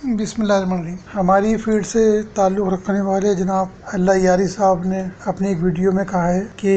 بسم اللہ الرحمن الرحیم۔ ہماری فیلڈ سے تعلق رکھنے والے جناب اللہ یاری صاحب نے اپنی ایک ویڈیو میں کہا ہے کہ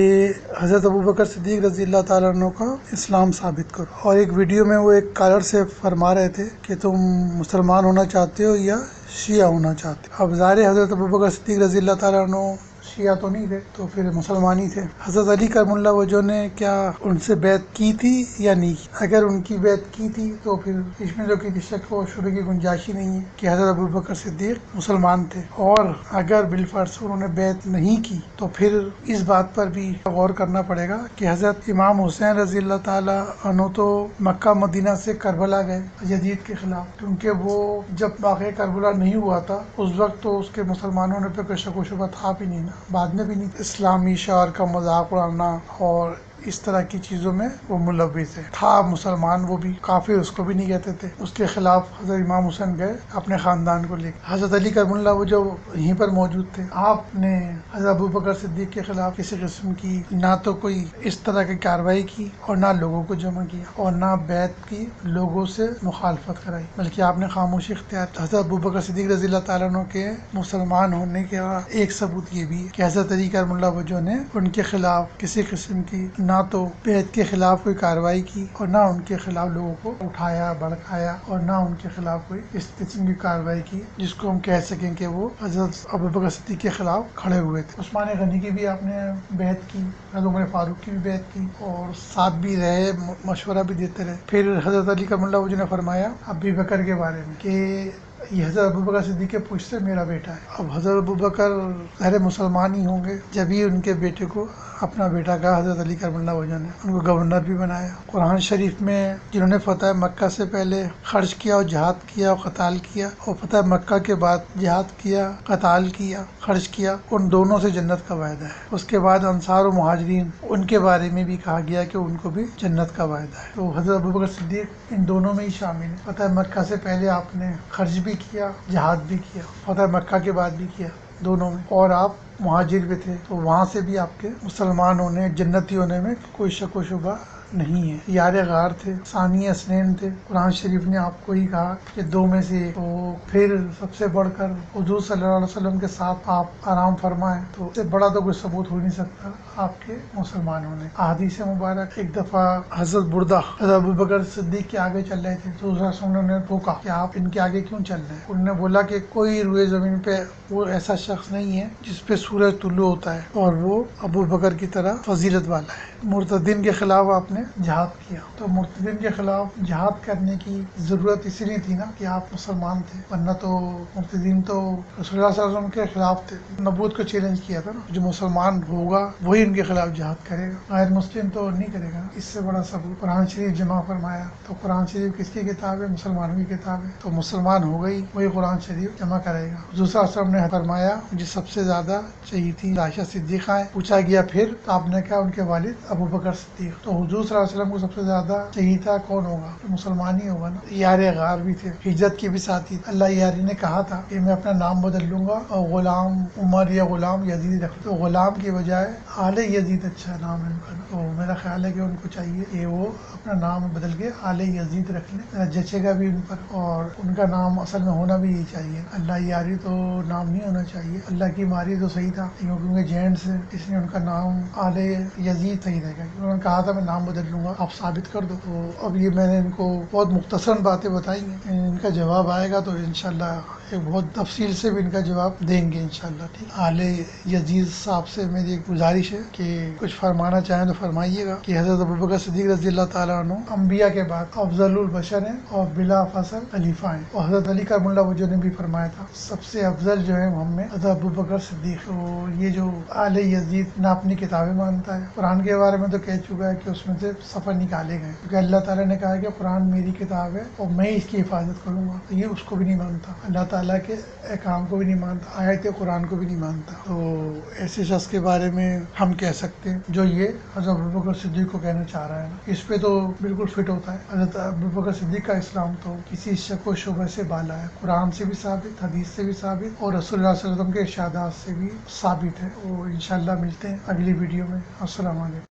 حضرت ابوبکر صدیق رضی اللہ تعالیٰ عنہ کا اسلام ثابت کرو، اور ایک ویڈیو میں وہ ایک کالر سے فرما رہے تھے کہ تم مسلمان ہونا چاہتے ہو یا شیعہ ہونا چاہتے ہو۔ اب ظاہر حضرت ابوبکر صدیق رضی اللہ تعالیٰ عنہ شیعہ تو نہیں تھے، تو پھر مسلمان ہی تھے۔ حضرت علی کرم اللہ وجہ نے کیا ان سے بیعت کی تھی یا نہیں کی؟ اگر ان کی بیعت کی تھی تو پھر اس میں جو کسی شک و شبہ کی گنجائش ہی نہیں ہے کہ حضرت ابوبکر صدیق مسلمان تھے، اور اگر بالفرض انہوں نے بیعت نہیں کی تو پھر اس بات پر بھی غور کرنا پڑے گا کہ حضرت امام حسین رضی اللہ تعالی عنہ تو مکہ مدینہ سے کربلا گئے یزید کے خلاف، کیونکہ وہ جب واقعہ کربلا نہیں ہوا تھا اس وقت تو اس کے مسلمانوں نے پہ کوئی شک و شبہ تھا بھی نہیں نا، بعد میں بھی نہیں۔ اسلامی شعار کا مذاق اڑانا اور اس طرح کی چیزوں میں وہ ملوث ہے، تھا مسلمان وہ بھی، کافر اس کو بھی نہیں کہتے تھے۔ اس کے خلاف حضرت امام حسین گئے اپنے خاندان کو لے کر۔ حضرت علی کرم اللہ وہ جو یہیں پر موجود تھے، آپ نے حضرت ابوبکر صدیق کے خلاف کسی قسم کی نہ تو کوئی اس طرح کی کارروائی کی اور نہ لوگوں کو جمع کیا اور نہ بیعت کی، لوگوں سے مخالفت کرائی، بلکہ آپ نے خاموشی اختیار کی۔ حضرت ابوبکر صدیق رضی اللہ تعالیٰ عنہ کے مسلمان ہونے کا ایک ثبوت یہ بھی ہے کہ حضرت علی کرم اللہ وجہ نے ان کے خلاف کسی قسم کی نہ تو بیعت کے خلاف کوئی کارروائی کی اور نہ ان کے خلاف لوگوں کو اٹھایا بھڑکایا اور نہ ان کے خلاف کوئی اس قسم کی کارروائی کی جس کو ہم کہہ سکیں کہ وہ حضرت ابوبکر صدیق کے خلاف کھڑے ہوئے تھے۔ عثمان غنی کی بھی آپ نے بیعت کی، حضرت عمر فاروق کی بھی بیعت کی اور ساتھ بھی رہے، مشورہ بھی دیتے رہے۔ پھر حضرت علی کرم اللہ وجہ نے فرمایا ابو بکر کے بارے میں کہ یہ حضرت ابوبکر صدیق کے پوچھ سے میرا بیٹا ہے۔ اب حضرت ابوبکر ظاہر مسلمان ہی ہوں گے، جبھی ان کے بیٹے کو اپنا بیٹا کہا حضرت علی کرم اللہ وجہ نے، ان کو گورنر بھی بنایا۔ قرآن شریف میں جنہوں نے فتح مکہ سے پہلے خرچ کیا اور جہاد کیا اور قتال کیا، اور فتح مکہ کے بعد جہاد کیا، قتال کیا، خرچ کیا، ان دونوں سے جنت کا وعدہ ہے۔ اس کے بعد انصار و مہاجرین، ان کے بارے میں بھی کہا گیا کہ ان کو بھی جنت کا وعدہ ہے۔ تو حضرت ابوبکر صدیق ان دونوں میں ہی شامل ہے۔ فتح مکہ سے پہلے آپ نے خرچ بھی کیا، جہاد بھی کیا، فتح مکہ کے بعد بھی کیا، دونوں میں، اور آپ مہاجر بھی تھے، تو وہاں سے بھی آپ کے مسلمان ہونے، جنتی ہونے میں کوئی شک و شبہ نہیں ہے۔ یار غار تھے، ثانی اسنین تھے، قرآن شریف نے آپ کو ہی کہا کہ دو میں سے ایک، تو پھر سب سے بڑھ کر حضور صلی اللہ علیہ وسلم کے ساتھ آپ آرام فرمائیں، تو اس سے بڑا تو کوئی ثبوت ہو نہیں سکتا آپ کے مسلمان ہونے۔ احادیث مبارک، ایک دفعہ حضرت بردہ حضرت ابوبکر صدیق کے آگے چل رہے تھے، تو حضرت صلی اللہ علیہ وسلم نے پوچھا کہ آپ ان کے آگے کیوں چل رہے ہیں؟ انہوں نے بولا کہ کوئی روئے زمین پہ وہ ایسا شخص نہیں ہے جس پہ سورج طلوع ہوتا ہے اور وہ ابوبکر کی طرح فضیلت والا ہے۔ مرتدین کے خلاف آپ نے جہاد کیا، تو مرتدین کے خلاف جہاد کرنے کی ضرورت اسی لیے تھی نا کہ آپ مسلمان تھے، ورنہ تو مرتدین تو رسول اللہ صلی اللہ علیہ وسلم کے خلاف تھے، نبوت کو چیلنج کیا تھا نا، جو مسلمان ہوگا وہی ان کے خلاف جہاد کرے گا، غیر مسلم تو نہیں کرے گا۔ اس سے بڑا ثبوت قرآن شریف جمع فرمایا، تو قرآن شریف کس کی کتاب ہے؟ مسلمانوں کی کتاب ہے، تو مسلمان ہو گئی وہی قرآن شریف جمع کرے گا۔ حضور صلی اللہ علیہ وسلم نے فرمایا مجھے سب سے زیادہ چاہیے تھی عائشہ صدیقہ ہے، پوچھا گیا پھر، تو آپ نے کہا ان کے والد ابوبکر صدیق، تو حضور صلی اللہ علیہ وسلم کو سب سے زیادہ چاہیے تھا کون ہوگا؟ تو مسلمان ہی ہوگا نا۔ یار غار بھی تھے، ہجرت کی بھی ساتھی، اللہ یاری نے کہا تھا کہ میں اپنا نام بدل لوں گا اور غلام عمر یا غلام یزید رکھ، تو غلام کی بجائے آل یزید اچھا نام ہے ان کا، تو میرا خیال ہے کہ ان کو چاہیے کہ وہ اپنا نام بدل کے آل یزید رکھ لیں، جچے گا بھی ان پر، اور ان کا نام اصل میں ہونا بھی یہی چاہیے، اللہ یاری تو نام نہیں ہونا چاہیے، اللہ کی ماری تو صحیح تھا، کیونکہ جینٹس ہے اس لیے ان کا نام آل یزید صحیح رہے گا۔ انہوں نے کہا تھا میں نام بدل لوں گا، آپ ثابت کر دو، تو اب یہ میں نے ان کو بہت مختصراً باتیں بتائی ہیں، ان کا جواب آئے گا تو انشاءاللہ ایک بہت تفصیل سے بھی ان کا جواب دیں گے انشاءاللہ، ٹھیک۔ آل یزید صاحب سے میری ایک گزارش ہے کہ کچھ فرمانا چاہیں تو فرمائیے گا کہ حضرت ابوبکر صدیق رضی اللہ تعالیٰ عنہ انبیاء کے بعد افضل البشر ہیں اور بلا فصل خلیفہ ہیں، اور حضرت علی کرم اللہ وجہ نے بھی فرمایا تھا سب سے افضل جو ہے ہم میں حضرت ابوبکر صدیق۔ تو یہ جو آل یزید نہ اپنی کتابیں مانتا ہے، قرآن کے بارے میں تو کہہ چکا ہے کہ اس میں سے صفحہ نکالے گئے، کیونکہ اللہ تعالیٰ نے کہا کہ قرآن میری کتاب ہے اور میں اس کی حفاظت کروں گا، تو یہ اس کو بھی نہیں مانتا، اللہ تعالیٰ کے احکام کو بھی نہیں مانتا، آیت قرآن کو بھی نہیں مانتا۔ تو ایسے شخص کے بارے میں ہم کہہ سکتے ہیں جو یہ حضرت ابوبکر صدیق کو کہنا چاہ رہا ہے، اس پہ تو بالکل فٹ ہوتا ہے۔ حضرت ابوبکر صدیق کا اسلام تو کسی شک و شبہ سے بالا ہے، قرآن سے بھی ثابت، حدیث سے بھی ثابت، اور رسول اللہ صلی اللہ علیہ وسلم کے ارشادات سے بھی ثابت ہے۔ وہ انشاءاللہ ملتے ہیں اگلی ویڈیو میں۔ السلام علیکم۔